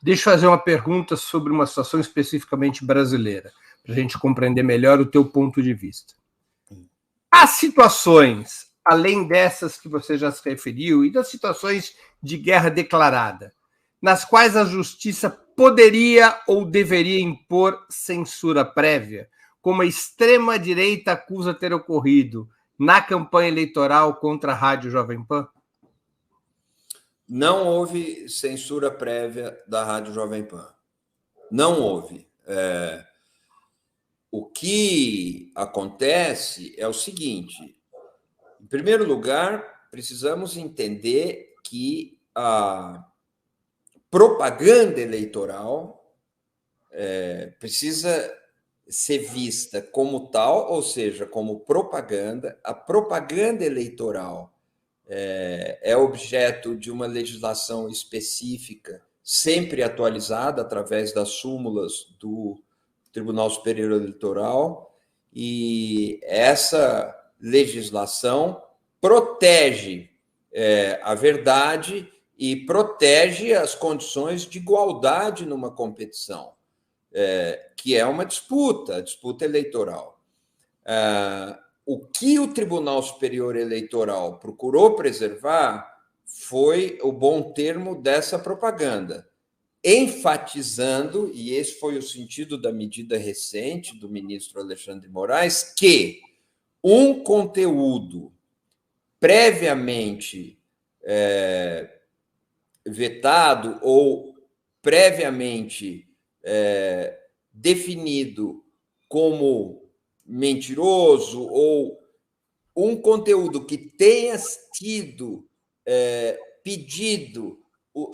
Deixa eu fazer uma pergunta sobre uma situação especificamente brasileira, para a gente compreender melhor o teu ponto de vista. Há situações, além dessas que você já se referiu, e das situações de guerra declarada, nas quais a justiça poderia ou deveria impor censura prévia, como a extrema-direita acusa ter ocorrido na campanha eleitoral contra a Rádio Jovem Pan? Não houve censura prévia da Rádio Jovem Pan. Não houve. O que acontece é o seguinte: em primeiro lugar, precisamos entender que a propaganda eleitoral precisa ser vista como tal, ou seja, como propaganda. A propaganda eleitoral é objeto de uma legislação específica, sempre atualizada através das súmulas do Tribunal Superior Eleitoral, e essa legislação protege a verdade e protege as condições de igualdade numa competição, que é uma disputa, a disputa eleitoral. O que o Tribunal Superior Eleitoral procurou preservar foi o bom termo dessa propaganda, enfatizando, e esse foi o sentido da medida recente do ministro Alexandre de Moraes, que um conteúdo previamente vetado ou previamente definido como mentiroso, ou um conteúdo que tenha tido pedido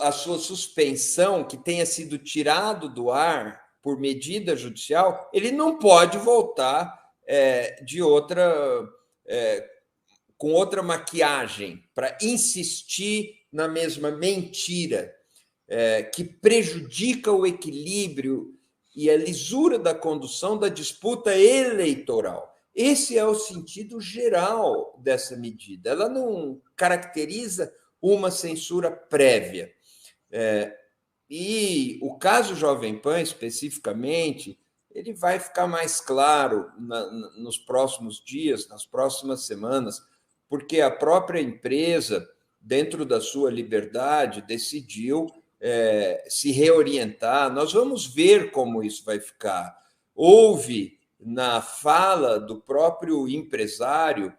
a sua suspensão, que tenha sido tirado do ar por medida judicial, ele não pode voltar com outra maquiagem para insistir na mesma mentira que prejudica o equilíbrio e a lisura da condução da disputa eleitoral. Esse é o sentido geral dessa medida. Ela não caracteriza uma censura prévia. E o caso Jovem Pan, especificamente, ele vai ficar mais claro nos próximos dias, nas próximas semanas, porque a própria empresa, dentro da sua liberdade, decidiu se reorientar. Nós vamos ver como isso vai ficar. Houve, na fala do próprio empresário,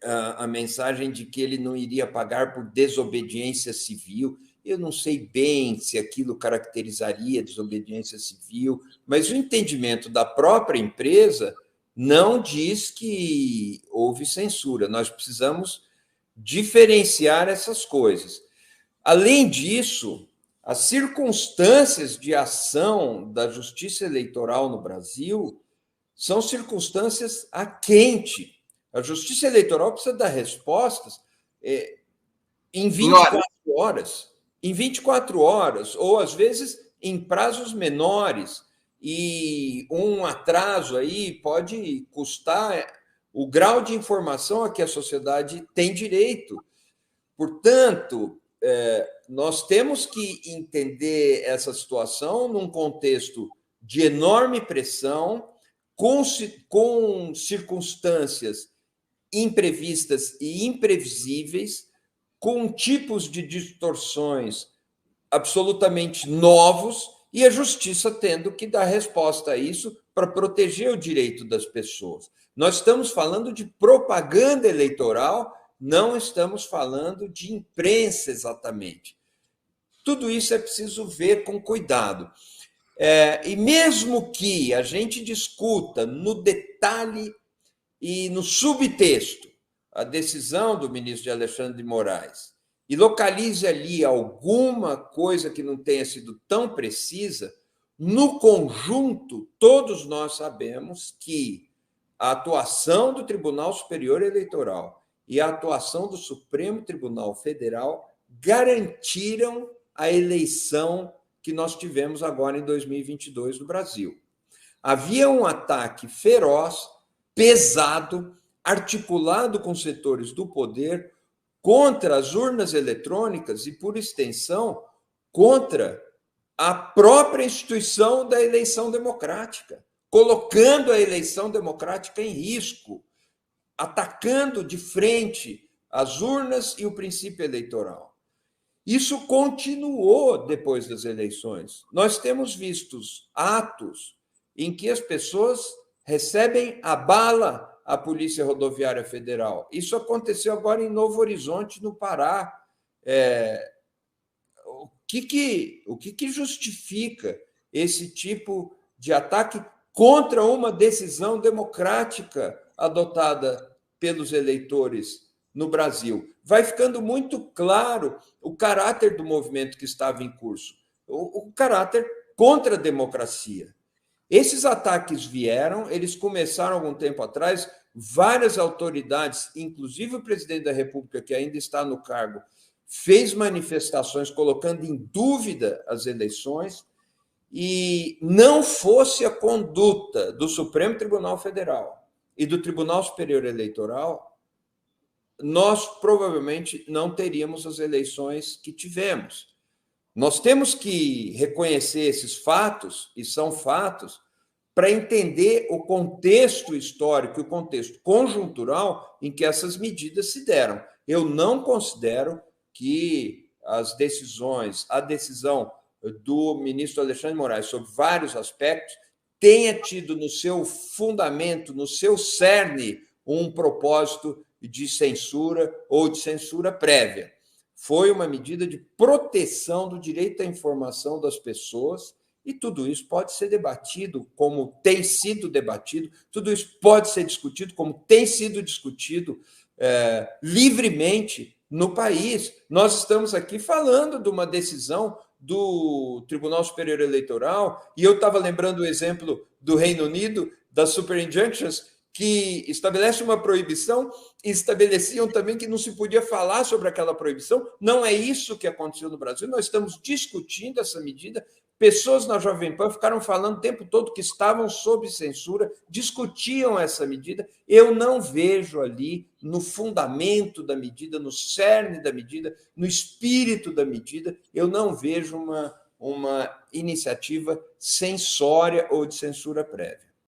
a mensagem de que ele não iria pagar por desobediência civil. Eu não sei bem se aquilo caracterizaria desobediência civil, mas o entendimento da própria empresa não diz que houve censura. Nós precisamos diferenciar essas coisas. Além disso, as circunstâncias de ação da Justiça Eleitoral no Brasil são circunstâncias a quente. A Justiça Eleitoral precisa dar respostas em 24 horas. Em 24 horas, ou às vezes em prazos menores. E um atraso aí pode custar o grau de informação a que a sociedade tem direito. Portanto, nós temos que entender essa situação num contexto de enorme pressão, com circunstâncias imprevistas e imprevisíveis, com tipos de distorções absolutamente novos, e a justiça tendo que dar resposta a isso para proteger o direito das pessoas. Nós estamos falando de propaganda eleitoral, não estamos falando de imprensa exatamente. Tudo isso é preciso ver com cuidado. E mesmo que a gente discuta no detalhe e no subtexto a decisão do ministro Alexandre de Moraes e localize ali alguma coisa que não tenha sido tão precisa, no conjunto, todos nós sabemos que a atuação do Tribunal Superior Eleitoral e a atuação do Supremo Tribunal Federal garantiram a eleição que nós tivemos agora em 2022 no Brasil. Havia um ataque feroz, pesado, articulado com setores do poder contra as urnas eletrônicas e, por extensão, contra a própria instituição da eleição democrática, colocando a eleição democrática em risco, atacando de frente as urnas e o princípio eleitoral. Isso continuou depois das eleições. Nós temos visto atos em que as pessoas recebem a bala à Polícia Rodoviária Federal. Isso aconteceu agora em Novo Horizonte, no Pará. O que justifica esse tipo de ataque contra uma decisão democrática adotada pelos eleitores no Brasil? Vai ficando muito claro o caráter do movimento que estava em curso, o caráter contra a democracia. Esses ataques vieram, eles começaram algum tempo atrás, várias autoridades, inclusive o presidente da República, que ainda está no cargo, fez manifestações colocando em dúvida as eleições, e não fosse a conduta do Supremo Tribunal Federal e do Tribunal Superior Eleitoral, nós provavelmente não teríamos as eleições que tivemos. Nós temos que reconhecer esses fatos, e são fatos, para entender o contexto histórico e o contexto conjuntural em que essas medidas se deram. Eu não considero que a decisão do ministro Alexandre de Moraes sobre vários aspectos tenha tido no seu fundamento, no seu cerne, um propósito de censura ou de censura prévia. Foi uma medida de proteção do direito à informação das pessoas, e tudo isso pode ser debatido como tem sido debatido, tudo isso pode ser discutido como tem sido discutido livremente no país. Nós estamos aqui falando de uma decisão do Tribunal Superior Eleitoral, e eu estava lembrando o exemplo do Reino Unido, das Super Injunctions, que estabelece uma proibição, e estabeleciam também que não se podia falar sobre aquela proibição. Não é isso que aconteceu no Brasil. Nós estamos discutindo essa medida. Pessoas na Jovem Pan ficaram falando o tempo todo que estavam sob censura, discutiam essa medida. Eu não vejo ali, no fundamento da medida, no cerne da medida, no espírito da medida, eu não vejo uma iniciativa censória ou de censura prévia.